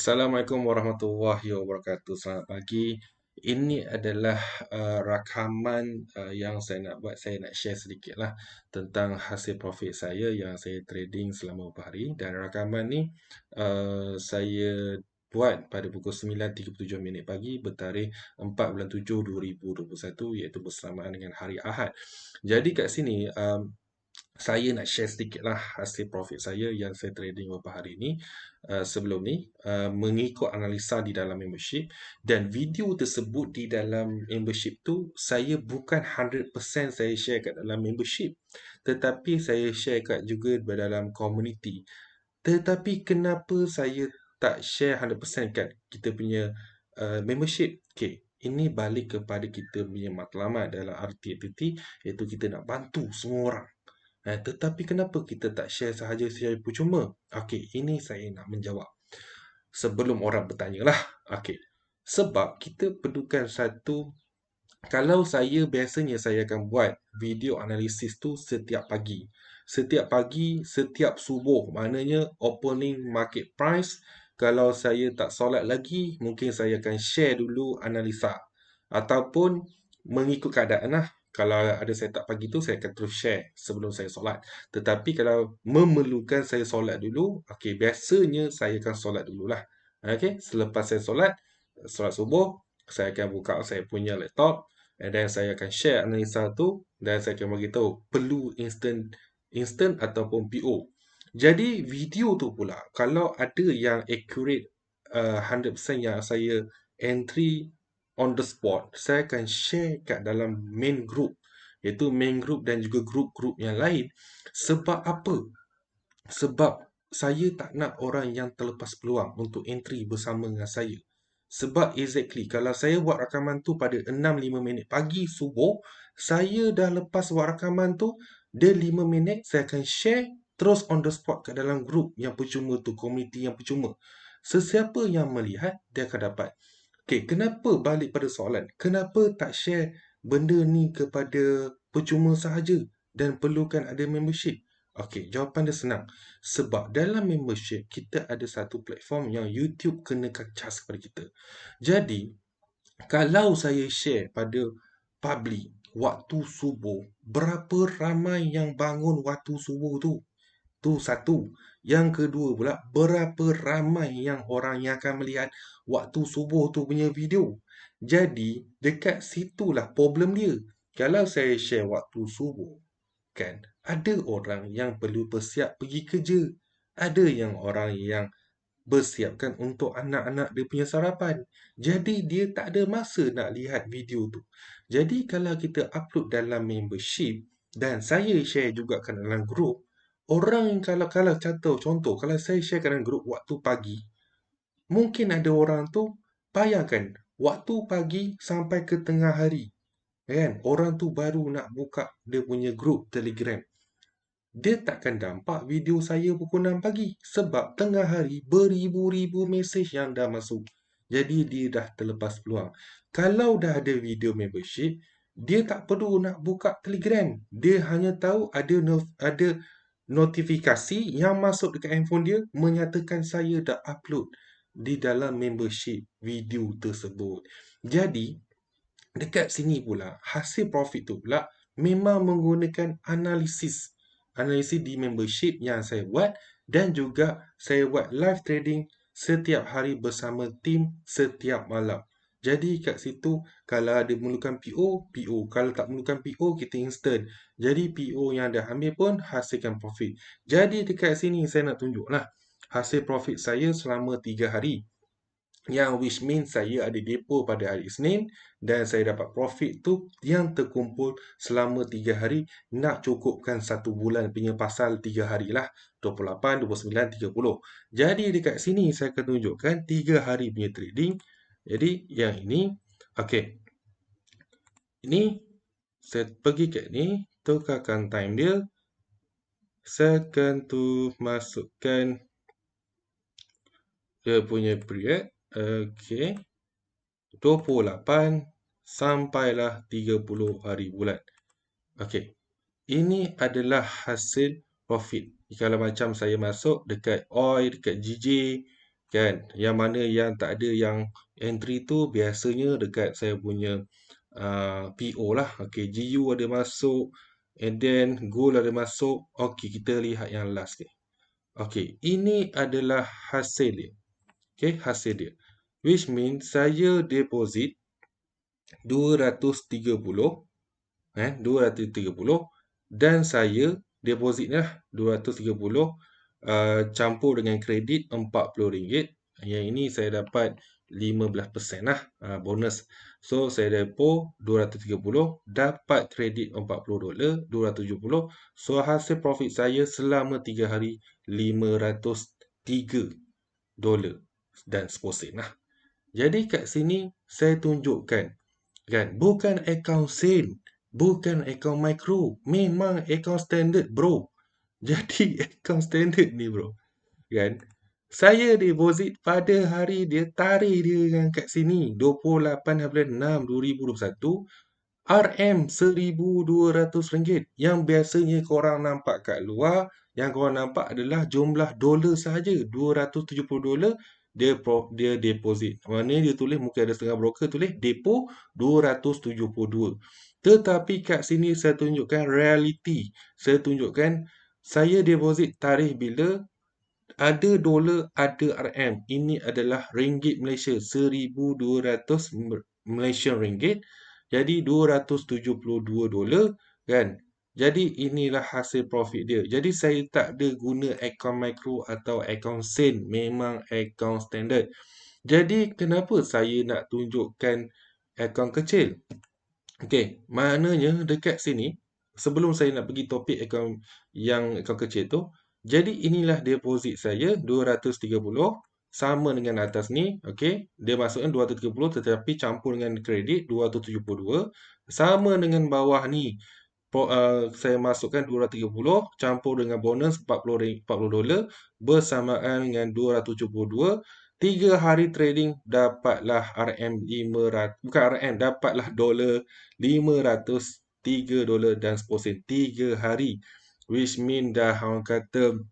Assalamualaikum warahmatullahi wabarakatuh. Selamat pagi. Ini adalah rakaman yang saya nak buat. Saya nak share sedikit lah tentang hasil profit saya yang saya trading selama beberapa hari. Dan rakaman ni saya buat pada pukul 9.37 pagi bertarikh 4 bulan 7 2021, iaitu bersamaan dengan hari Ahad. Jadi kat sini saya nak share sedikit lah hasil profit saya yang saya trading beberapa hari ni. Sebelum ni mengikut analisa di dalam membership, dan video tersebut di dalam membership tu saya bukan 100% saya share kat dalam membership, tetapi saya share kat juga dalam community. Tetapi kenapa saya tak share 100% kat kita punya membership? Okay, ini balik kepada kita punya matlamat dalam RT-RT, iaitu kita nak bantu semua orang. Tetapi kenapa kita tak share sahaja secara percuma? Okey, ini saya nak menjawab. Sebelum orang bertanya lah. Okey. Sebab kita perlukan satu, kalau biasanya saya akan buat video analisis tu setiap pagi. Setiap pagi, setiap subuh. Maknanya opening market price. Kalau saya tak solat lagi, mungkin saya akan share dulu analisa. Ataupun mengikut keadaan lah. Kalau ada setup pagi tu, saya akan terus share sebelum saya solat. Tetapi kalau memerlukan saya solat dulu, okey, biasanya saya akan solat dululah. Okey, selepas saya solat subuh, saya akan buka saya punya laptop, and then saya akan share analisa tu, dan saya akan beritahu perlu instant ataupun PO. Jadi video tu pula, kalau ada yang accurate 100% yang saya entry on the spot, saya akan share kat dalam main group, iaitu main group dan juga group-group yang lain. Sebab apa? Sebab saya tak nak orang yang terlepas peluang untuk entry bersama dengan saya. Sebab exactly, kalau saya buat rakaman tu pada 6.05 pagi subuh, saya dah lepas buat rakaman tu, dia 5 minit, saya akan share terus on the spot kat dalam group yang percuma tu, komuniti yang percuma. Sesiapa yang melihat, dia akan dapat. Okay, kenapa balik pada soalan? Kenapa tak share benda ni kepada percuma sahaja dan perlukan ada membership? Okey, jawapan dia senang. Sebab dalam membership, kita ada satu platform yang YouTube kenakan charge kepada kita. Jadi, kalau saya share pada public waktu subuh, berapa ramai yang bangun waktu subuh tu? Tu satu. Yang kedua pula, berapa ramai yang orang yang akan melihat waktu subuh tu punya video. Jadi, dekat situlah problem dia. Kalau saya share waktu subuh, kan, ada orang yang perlu bersiap pergi kerja. Ada yang orang yang bersiapkan untuk anak-anak dia punya sarapan. Jadi dia tak ada masa nak lihat video tu. Jadi kalau kita upload dalam membership dan saya share juga kat dalam group, orang kalau contoh kalau saya share kat dalam group waktu pagi, mungkin ada orang tu bayangkan waktu pagi sampai ke tengah hari, kan? Orang tu baru nak buka dia punya group Telegram. Dia takkan nampak video saya pukul 6 pagi. Sebab tengah hari beribu-ribu mesej yang dah masuk. Jadi dia dah terlepas peluang. Kalau dah ada video membership, dia tak perlu nak buka Telegram. Dia hanya tahu ada notifikasi yang masuk dekat handphone dia menyatakan saya dah upload di dalam membership video tersebut. Jadi, dekat sini pula, hasil profit tu pula memang menggunakan analisis di membership yang saya buat, dan juga saya buat live trading setiap hari bersama tim setiap malam. Jadi kat situ kalau ada memerlukan PO. Kalau tak memerlukan PO, kita instant. Jadi PO yang dah ambil pun hasilkan profit. Jadi dekat sini saya nak tunjuklah hasil profit saya selama 3 hari. Yang which means saya ada depo pada hari Isnin dan saya dapat profit tu yang terkumpul selama 3 hari, nak cukupkan 1 bulan punya pasal 3 hari lah, 28, 29, 30. Jadi dekat sini saya akan tunjukkan 3 hari punya trading. Jadi yang ini, okey. Ini saya pergi kat ni, tukarkan time dia. Saya akan masukkan dia punya period. Okey. 28 sampailah 30 hari bulan. Okey. Ini adalah hasil profit. Kalau macam saya masuk dekat OI, dekat GJ, kan. Yang mana yang tak ada yang entry tu biasanya dekat saya punya PO lah. Okey, GU ada masuk, and then gold ada masuk. Okey, kita lihat yang last ni. Okey, ini adalah hasil dia. Okey, hasil dia. Which means saya deposit 230, 230, dan saya depositnya 230 campur dengan kredit RM40. Yang ini saya dapat 15% lah bonus. So saya depo 230, dapat kredit $40, 270. So hasil profit saya selama 3 hari $503 dan seposen lah. Jadi kat sini saya tunjukkan, kan, bukan akaun sen, bukan akaun micro, memang akaun standard bro. Jadi akaun standard ni bro, kan, saya deposit pada hari dia, tarikh dia kan kat sini 28/6/2021, RM RM1,200, yang biasanya korang nampak kat luar, yang korang nampak adalah jumlah dolar sahaja, $270. Dia deposit. Mana dia tulis, mungkin ada setengah broker tulis depo 272. Tetapi kat sini saya tunjukkan reality. Saya tunjukkan saya deposit tarikh bila, ada dolar, ada RM. Ini adalah ringgit Malaysia, 1,200 Malaysian ringgit. Jadi $272, kan. Jadi inilah hasil profit dia. Jadi saya tak ada guna akaun micro atau akaun sen, memang akaun standard. Jadi kenapa saya nak tunjukkan akaun kecil? Okey, maknanya dekat sini, sebelum saya nak pergi topik akaun kecil tu, jadi inilah deposit saya 230, sama dengan atas ni, okey. Dia masukkan 230 tetapi campur dengan kredit 272, sama dengan bawah ni. Saya masukkan 230 campur dengan bonus $40 bersamaan dengan 272. 3 hari trading dapatlah bukan RM, dapatlah dolar $503 dan seposen 3 hari. Which mean dah orang kata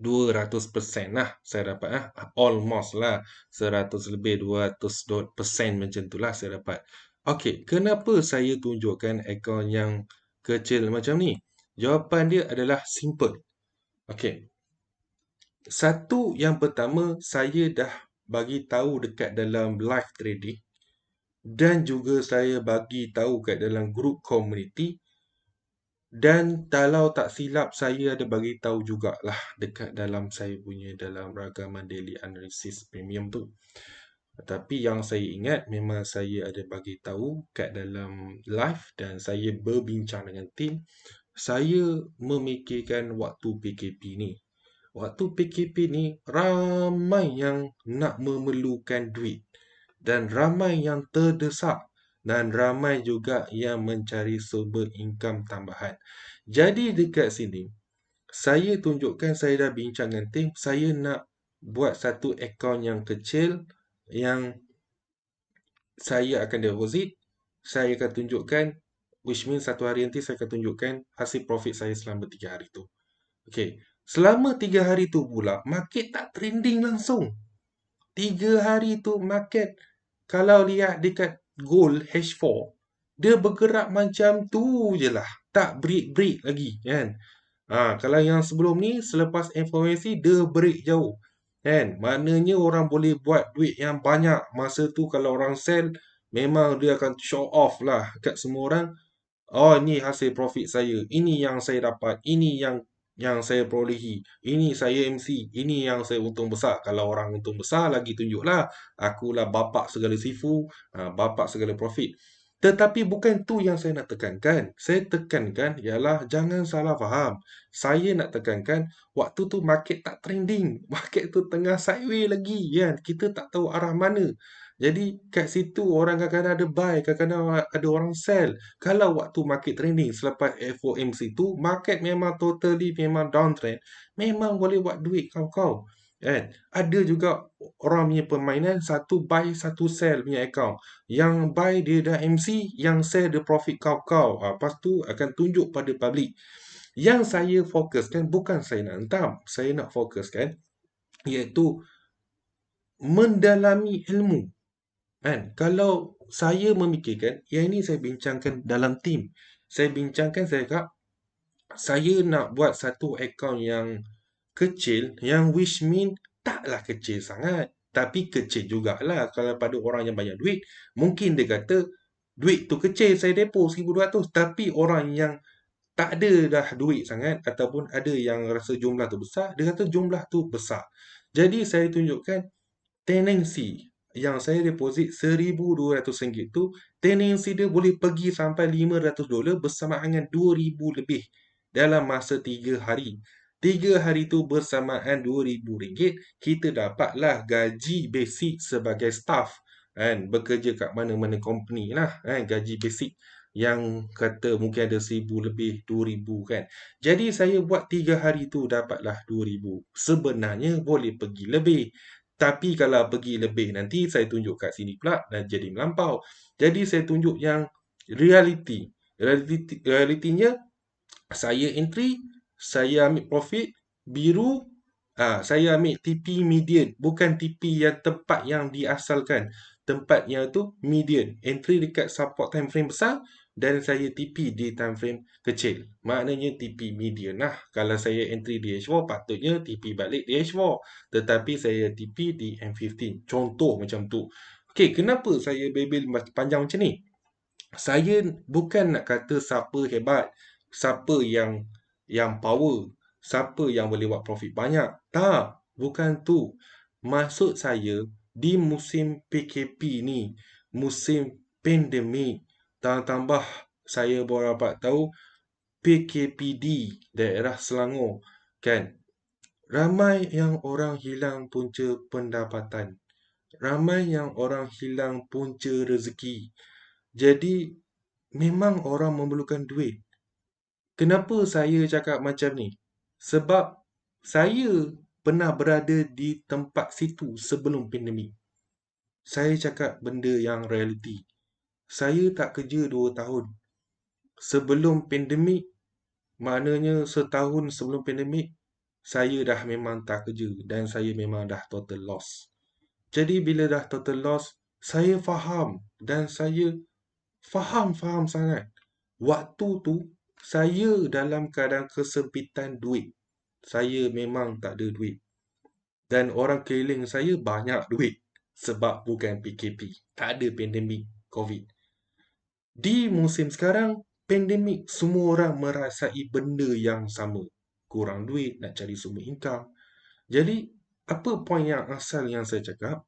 200% lah saya dapat lah. Almost lah 100 lebih, 200% macam tu lah saya dapat. Okey, kenapa saya tunjukkan akaun yang kecil macam ni? Jawapan dia adalah simple. Okey. Satu, yang pertama, saya dah bagi tahu dekat dalam live trading, dan juga saya bagi tahu kat dalam grup community, dan kalau tak silap saya ada bagi tahu jugalah dekat dalam saya punya dalam ragaman daily analysis premium tu. Tapi yang saya ingat memang saya ada bagi tahu kat dalam live dan saya berbincang dengan tim. Saya memikirkan waktu PKP ni. Waktu PKP ni ramai yang nak memerlukan duit, dan ramai yang terdesak, dan ramai juga yang mencari sumber income tambahan. Jadi dekat sini saya tunjukkan, saya dah bincang dengan tim, saya nak buat satu akaun yang kecil yang saya akan deposit. Saya akan tunjukkan, which means satu hari nanti saya akan tunjukkan hasil profit saya selama 3 hari tu. Okey, selama 3 hari tu pula market tak trending langsung. 3 hari tu market, kalau lihat dekat gold H4, dia bergerak macam tu je lah, tak break lagi kan. Kalau yang sebelum ni, selepas FOMC, dia break jauh kan. Maknanya orang boleh buat duit yang banyak. Masa tu kalau orang sell, memang dia akan show off lah kat semua orang. Oh, ni hasil profit saya. Ini yang saya dapat. Ini yang saya perolehi. Ini saya MC. Ini yang saya untung besar. Kalau orang untung besar lagi, tunjuklah. Akulah bapak segala sifu, bapak segala profit. Tetapi bukan tu yang saya nak tekankan. Saya tekankan ialah jangan salah faham. Saya nak tekankan waktu tu market tak trending. Market tu tengah sideways lagi kan. Kita tak tahu arah mana. Jadi kat situ orang kadang-kadang ada buy, kadang-kadang ada orang sell. Kalau waktu market trending selepas FOMC tu, market memang totally memang downtrend, memang boleh buat duit kau-kau. Kan? Ada juga orang punya permainan satu buy satu sell punya account. Yang buy dia dah MC, yang sell dia profit kau-kau. Lepas tu akan tunjuk pada public. Yang saya fokuskan bukan saya nak hentam, saya nak fokuskan iaitu mendalami ilmu. Kan? Kalau saya memikirkan, yang ini saya bincangkan dalam tim. Saya bincangkan, saya cakap, saya nak buat satu akaun yang kecil, yang which mean taklah kecil sangat. Tapi kecil jugalah kalau pada orang yang banyak duit. Mungkin dia kata, duit tu kecil, saya depo 1,200. Tapi orang yang tak ada dah duit sangat ataupun ada yang rasa jumlah tu besar, dia kata jumlah tu besar. Jadi saya tunjukkan tenancy yang saya deposit RM1,200 tu, tenancy dia boleh pergi sampai $500 bersamaan dengan RM2,000 lebih dalam masa 3 hari. 3 hari tu bersamaan RM2,000, kita dapatlah gaji basic sebagai staff. Kan, bekerja kat mana-mana company lah, kan, gaji basic yang kata mungkin ada 1,000 lebih, 2,000 kan. Jadi saya buat 3 hari tu dapatlah 2,000. Sebenarnya boleh pergi lebih. Tapi kalau pergi lebih nanti saya tunjuk kat sini pula dan jadi melampau. Jadi saya tunjuk yang reality. Realitinya saya entry, saya ambil profit biru, saya ambil TP median, bukan TP yang tempat yang diasalkan. Tempatnya tu median, entry dekat support time frame besar dan saya TP di time frame kecil. Maknanya TP median lah. Kalau saya entry di H4 patutnya TP balik di H4, tetapi saya TP di M15. Contoh macam tu. Okey, kenapa saya bebel panjang macam ni? Saya bukan nak kata siapa hebat, siapa yang power, siapa yang boleh buat profit banyak. Tak, bukan tu. Maksud saya di musim PKP ni, musim pandemik, tambah saya baru dapat tahu PKPD daerah Selangor, kan? Ramai yang orang hilang punca pendapatan. Ramai yang orang hilang punca rezeki. Jadi memang orang memerlukan duit. Kenapa saya cakap macam ni? Sebab saya pernah berada di tempat situ sebelum pandemik. Saya cakap benda yang realiti. Saya tak kerja 2 tahun. Sebelum pandemik, maknanya setahun sebelum pandemik, saya dah memang tak kerja dan saya memang dah total loss. Jadi bila dah total loss, saya faham dan saya faham sangat. Waktu tu, saya dalam keadaan kesempitan duit. Saya memang tak ada duit. Dan orang keliling saya banyak duit. Sebab bukan PKP. Tak ada pandemik COVID. Di musim sekarang, pandemik, semua orang merasai benda yang sama. Kurang duit, nak cari sumber income. Jadi, apa poin yang asal yang saya cakap?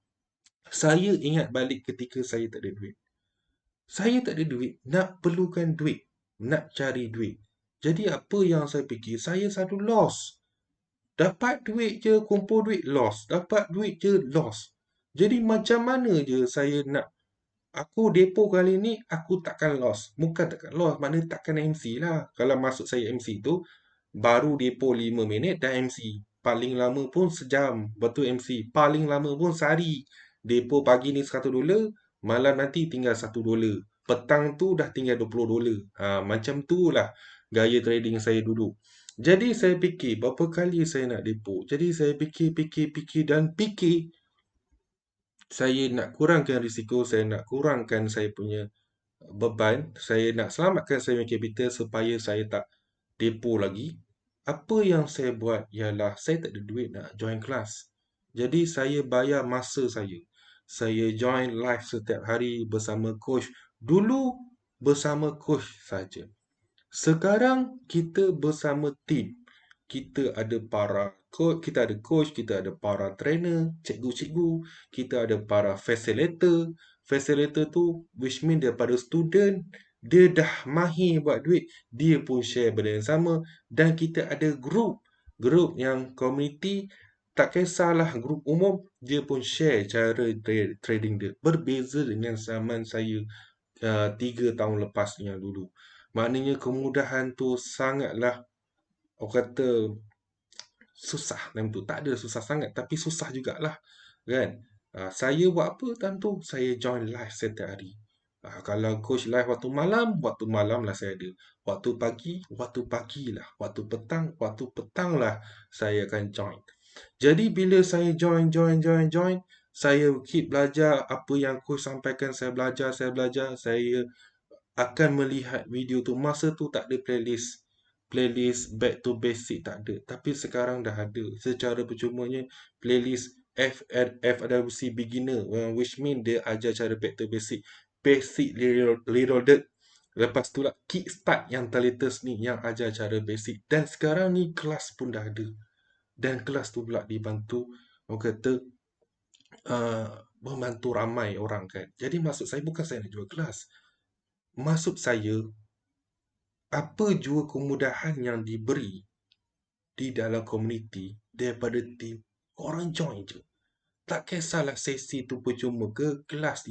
Saya ingat balik ketika saya tak ada duit. Saya tak ada duit, nak perlukan duit, nak cari duit. Jadi apa yang saya fikir, saya selalu loss. Dapat duit je, kumpul duit, loss. Dapat duit je, loss. Jadi macam mana je saya nak, aku depo kali ni, aku takkan loss. Bukan takkan loss, maknanya takkan MC lah. Kalau masuk saya MC tu, baru depo 5 minit dah MC. Paling lama pun sejam, betul MC. Paling lama pun sehari. Depo pagi ni $100, malam nanti tinggal $1. Petang tu dah tinggal $20. Macam tu lah gaya trading saya dulu. Jadi saya fikir berapa kali saya nak depo. Jadi saya fikir dan fikir saya nak kurangkan risiko, saya nak kurangkan saya punya beban, saya nak selamatkan saya punya capital supaya saya tak depo lagi. Apa yang saya buat ialah saya tak ada duit nak join kelas. Jadi saya bayar masa saya. Saya join live setiap hari bersama coach. Dulu bersama coach saja. Sekarang kita bersama tim. Kita ada para coach, kita ada coach, kita ada para trainer, cikgu-cikgu, kita ada para facilitator. Facilitator tu which mean daripada student, dia dah mahir buat duit, dia pun share benda yang sama dan kita ada group. Group yang community, tak kisahlah grup umum, dia pun share cara trading dia. Berbeza dengan zaman saya 3 tahun lepas yang dulu. Maknanya kemudahan tu sangatlah, orang kata susah dalam tu. Tak ada susah sangat, tapi susah jugalah. Kan? Saya buat apa time tu? Saya join live setiap hari. Kalau coach live waktu malam lah saya ada. Waktu pagi lah. Waktu petang lah saya akan join. Jadi bila saya join, Saya keep belajar apa yang coach sampaikan, saya belajar, saya akan melihat video tu. Masa tu tak ada playlist back to basic tak ada. Tapi sekarang dah ada. Secara percumanya playlist FWC beginner, which mean dia ajar cara back to basic. Basic reloaded. Lepas tu lah kickstart yang terlatest ni yang ajar cara basic. Dan sekarang ni kelas pun dah ada. Dan kelas tu pula dibantu, orang kata, uh, membantu ramai orang kan. Jadi maksud saya bukan saya nak jual kelas. Maksud saya, apa jua kemudahan yang diberi di dalam komuniti daripada tim, orang join je. Tak kisahlah sesi tu percuma ke, kelas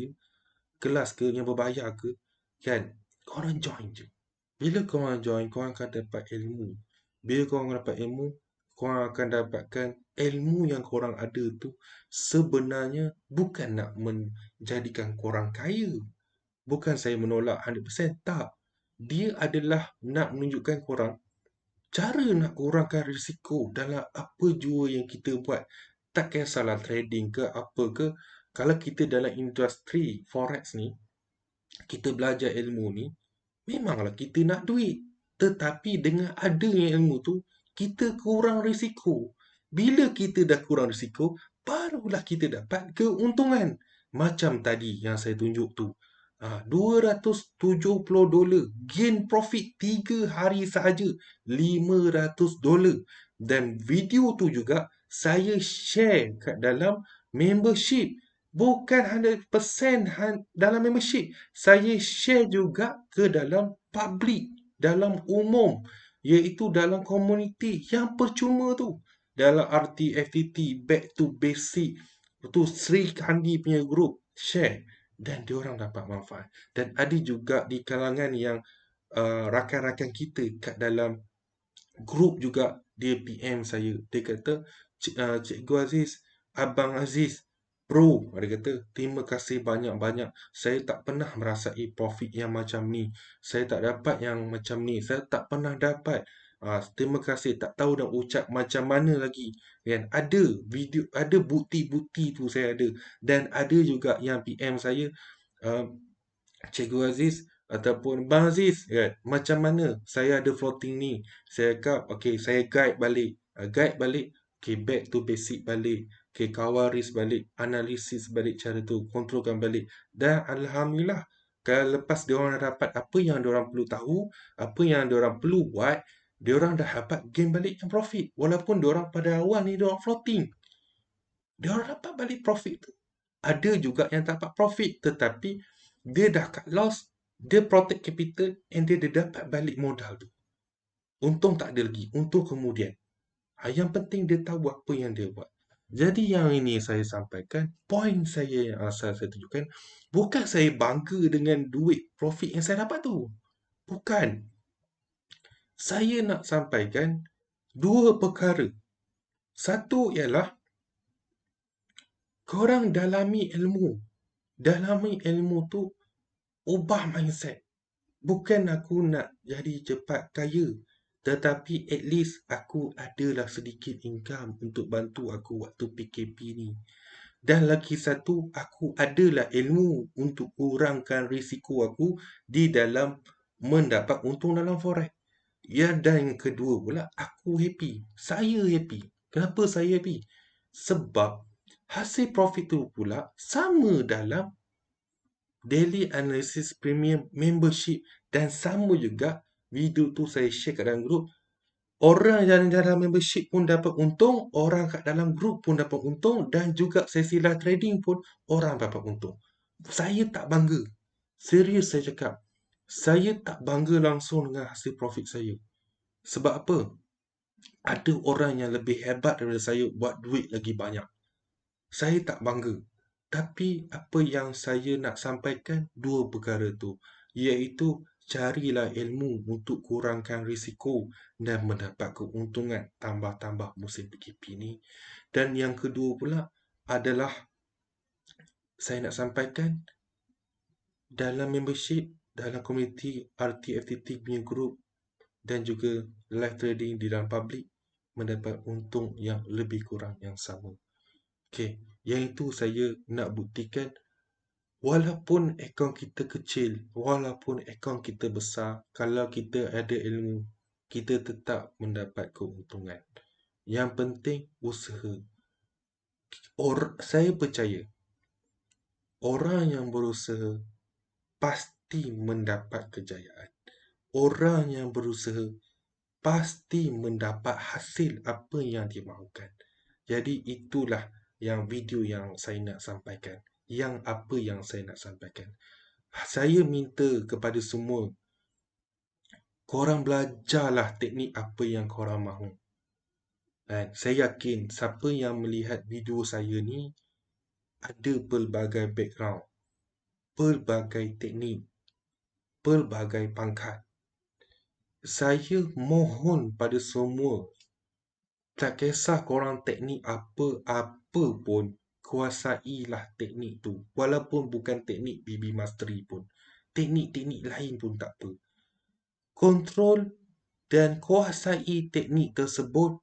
ke yang berbayar ke, kan? Korang join je. Bila korang join, korang akan dapat ilmu. Bila korang dapat ilmu, korang akan dapatkan ilmu yang korang ada tu sebenarnya bukan nak menjadikan korang kaya. Bukan saya menolak 100%, tak. Dia adalah nak menunjukkan korang cara nak kurangkan risiko dalam apa jua yang kita buat. Tak kisahlah trading ke apa ke. Kalau kita dalam industri forex ni, kita belajar ilmu ni, memanglah kita nak duit. Tetapi dengan adanya ilmu tu, kita kurang risiko. Bila kita dah kurang risiko, barulah kita dapat keuntungan. Macam tadi yang saya tunjuk tu. $270 gain profit 3 hari sahaja, $500. Dan video tu juga saya share kat dalam membership. Bukan 100% dalam membership. Saya share juga ke dalam public, dalam umum, iaitu dalam komuniti yang percuma tu. Dalam RTFTT, Back to Basic, tu Sri Kandi punya group, share. Dan diorang dapat manfaat. Dan ada juga di kalangan yang rakan-rakan kita kat dalam grup juga, dia PM saya. Dia kata, Cikgu Aziz, Abang Aziz, bro, dia kata, terima kasih banyak-banyak. Saya tak pernah merasai profit yang macam ni. Saya tak dapat yang macam ni. Saya tak pernah dapat. Terima kasih. Tak tahu nak ucap macam mana lagi. Kan? Ada video, ada bukti-bukti tu saya ada. Dan ada juga yang PM saya, uh, Cikgu Aziz ataupun Bang Aziz, kan, macam mana saya ada floating ni. Saya cakap, okay, saya guide balik. Guide balik, okay, back to basic balik. Okay, kawal risk balik, analisis balik cara tu, kontrolkan balik. Dan Alhamdulillah, kalau lepas diorang dapat apa yang diorang perlu tahu, apa yang diorang perlu buat, diorang dah dapat gain balik yang profit. Walaupun diorang pada awal ni diorang floating, diorang dapat balik profit tu. Ada juga yang tak dapat profit, tetapi dia dah cut loss, dia protect capital, and dia dapat balik modal tu. Untung tak ada lagi, untung kemudian. Yang penting dia tahu apa yang dia buat. Jadi yang ini saya sampaikan, poin saya yang asal saya tunjukkan, bukan saya bangga dengan duit profit yang saya dapat tu. Bukan. Saya nak sampaikan dua perkara. Satu ialah, korang dalami ilmu. Dalami ilmu tu, ubah mindset. Bukan aku nak jadi cepat kaya, tetapi at least aku adalah sedikit income untuk bantu aku waktu PKP ni. Dan lagi satu, aku adalah ilmu untuk kurangkan risiko aku di dalam mendapat untung dalam forex. Ya, dan yang kedua pula, aku happy. Saya happy. Kenapa saya happy? Sebab hasil profit tu pula sama dalam daily analysis premium membership, dan sama juga video tu saya share kat dalam grup. Orang yang dalam membership pun dapat untung, orang kat dalam grup pun dapat untung, dan juga sesi live trading pun orang dapat untung. Saya tak bangga. Serius saya cakap. Saya tak bangga langsung dengan hasil profit saya. Sebab apa? Ada orang yang lebih hebat daripada saya buat duit lagi banyak. Saya tak bangga. Tapi apa yang saya nak sampaikan, dua perkara tu, iaitu carilah ilmu untuk kurangkan risiko dan mendapat keuntungan tambah-tambah musim PKP ni. Dan yang kedua pula adalah, saya nak sampaikan, dalam membership, dalam komuniti RTFTT punya group, dan juga live trading di dalam public, mendapat untung yang lebih kurang yang sama. Okey, yang itu saya nak buktikan walaupun akaun kita kecil, walaupun akaun kita besar, kalau kita ada ilmu, kita tetap mendapat keuntungan. Yang penting usaha. Saya percaya orang yang berusaha pasti mendapat kejayaan. Orang yang berusaha pasti mendapat hasil apa yang dimahukan. Jadi itulah yang video yang saya nak sampaikan. Yang apa yang saya nak sampaikan. Saya minta kepada semua, korang belajarlah teknik apa yang korang mahu. Dan saya yakin siapa yang melihat video saya ni ada pelbagai background, pelbagai teknik, pelbagai pangkat. Saya mohon pada semua, tak kisah korang teknik apa-apa pun, kuasailah teknik tu. Walaupun bukan teknik BB Mastery pun. Teknik-teknik lain pun tak apa. Kontrol dan kuasai teknik tersebut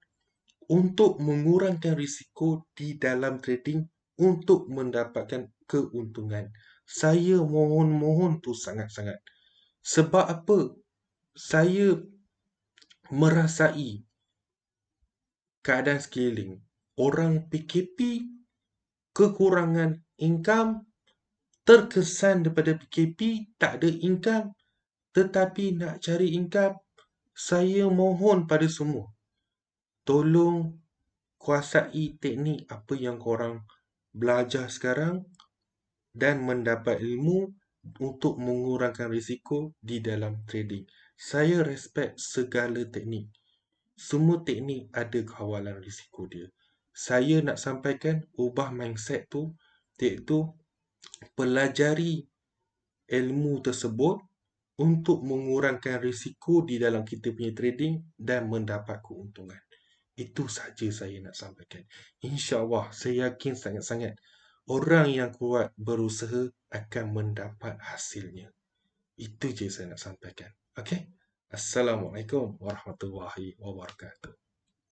untuk mengurangkan risiko di dalam trading untuk mendapatkan keuntungan. Saya mohon tu sangat-sangat. Sebab apa? Saya merasai keadaan scaling. Orang PKP kekurangan income, terkesan daripada PKP tak ada income, tetapi nak cari income. Saya mohon pada semua, tolong kuasai teknik apa yang korang belajar sekarang dan mendapat ilmu untuk mengurangkan risiko di dalam trading. Saya respect segala teknik. Semua teknik ada kawalan risiko dia. Saya nak sampaikan ubah mindset tu, iaitu pelajari ilmu tersebut untuk mengurangkan risiko di dalam kita punya trading dan mendapat keuntungan. Itu saja saya nak sampaikan. InsyaAllah, saya yakin sangat-sangat orang yang kuat berusaha akan mendapat hasilnya. Itu je saya nak sampaikan. Okey? Assalamualaikum warahmatullahi wabarakatuh.